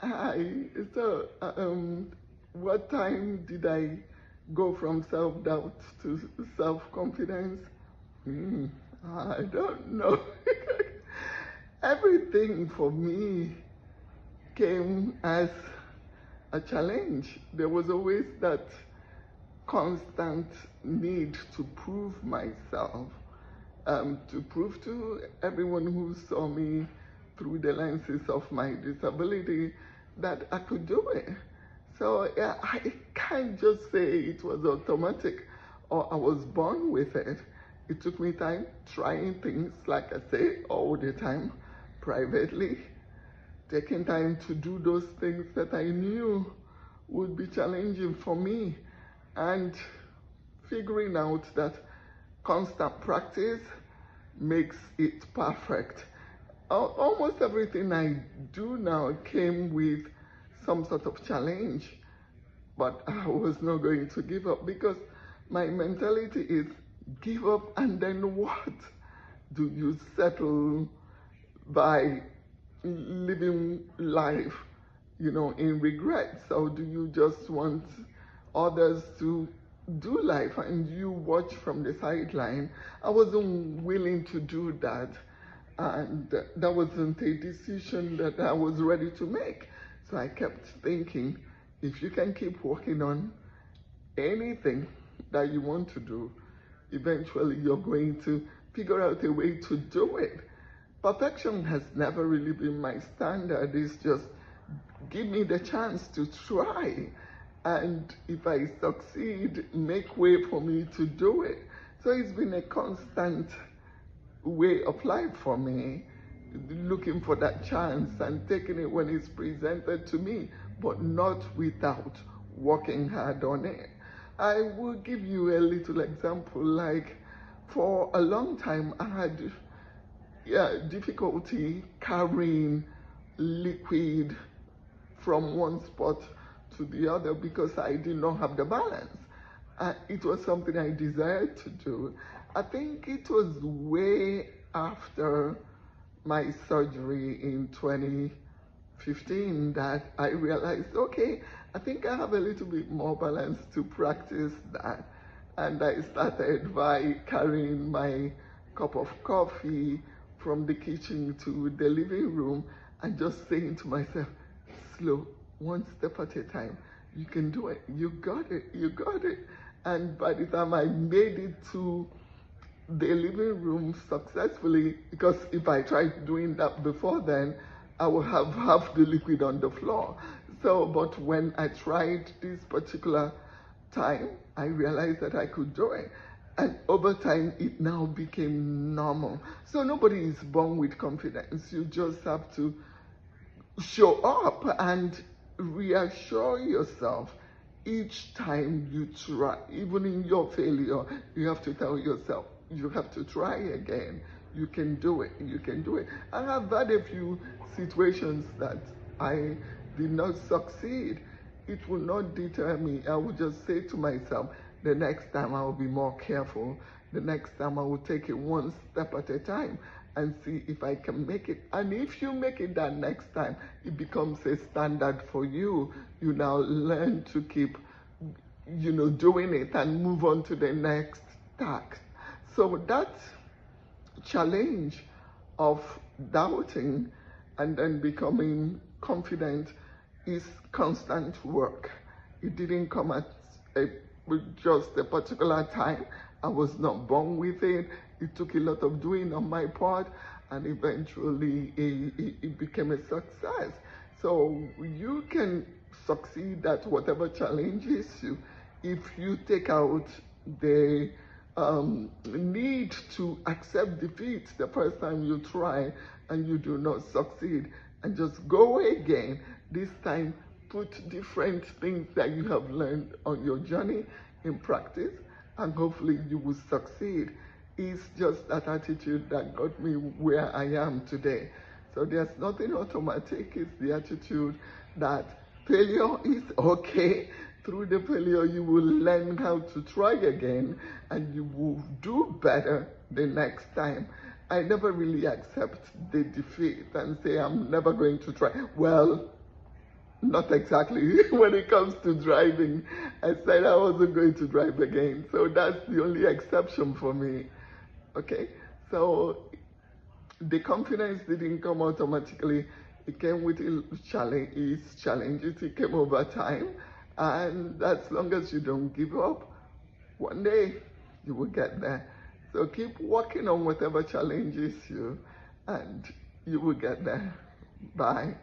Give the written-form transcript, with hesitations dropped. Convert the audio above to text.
Hi. So, what time did I go from self-doubt to self-confidence? Hmm, I don't know. Everything for me came as a challenge. There was always that constant need to prove myself, to prove to everyone who saw me through the lenses of my disability that I could do it. So yeah, I can't just say it was automatic or I was born with it. It took me time trying things, like I say, all the time, privately, taking time to do those things that I knew would be challenging for me, and figuring out that constant practice makes it perfect. Almost everything I do now came with some sort of challenge, but I was not going to give up because my mentality is give up and then what? Do you settle by living life, in regrets? Or do you just want others to do life and you watch from the sideline? I wasn't willing to do that. And that wasn't a decision that I was ready to make. So I kept thinking, if you can keep working on anything that you want to do, eventually you're going to figure out a way to do it. Perfection has never really been my standard. It's just give me the chance to try. And if I succeed, make way for me to do it. So it's been a constant way of life for me, looking for that chance and taking it when it's presented to me, but not without working hard on it. I will give you a little example. Like, for a long time, I had difficulty carrying liquid from one spot to the other because I did not have the balance. It was something I desired to do. I think it was way after my surgery in 2015 that I realized, okay, I think I have a little bit more balance to practice that. And I started by carrying my cup of coffee from the kitchen to the living room and just saying to myself, slow, one step at a time. You can do it. You got it. You got it. And by the time I made it to the living room successfully, because if I tried doing that before then, I would have half the liquid on the floor. So, but when I tried this particular time, I realized that I could do it. And over time, it now became normal. So nobody is born with confidence. You just have to show up and reassure yourself each time you try. Even in your failure, you have to tell yourself, you have to try again. You can do it. You can do it. I have had a few situations that I did not succeed. It will not deter me. I will just say to myself, the next time I will be more careful. The next time I will take it one step at a time and see if I can make it. And if you make it that next time, it becomes a standard for you. You now learn to keep, doing it and move on to the next task. So that challenge of doubting and then becoming confident is constant work. It didn't come at just a particular time. I was not born with it. It took a lot of doing on my part, and eventually it became a success. So you can succeed at whatever challenges you if you take out the need to accept defeat the first time you try and you do not succeed, and just go again. This time, put different things that you have learned on your journey in practice, and hopefully you will succeed. It's just that attitude that got me where I am today. So there's nothing automatic. It's the attitude that failure is okay. Through the failure, you will learn how to try again and you will do better the next time. I never really accept the defeat and say, I'm never going to try. Well, not exactly. When it comes to driving, I said I wasn't going to drive again. So that's the only exception for me. Okay, so the confidence didn't come automatically. It came with its challenges. It came over time. And as long as you don't give up, one day you will get there. So keep working on whatever challenges you, and you will get there. Bye.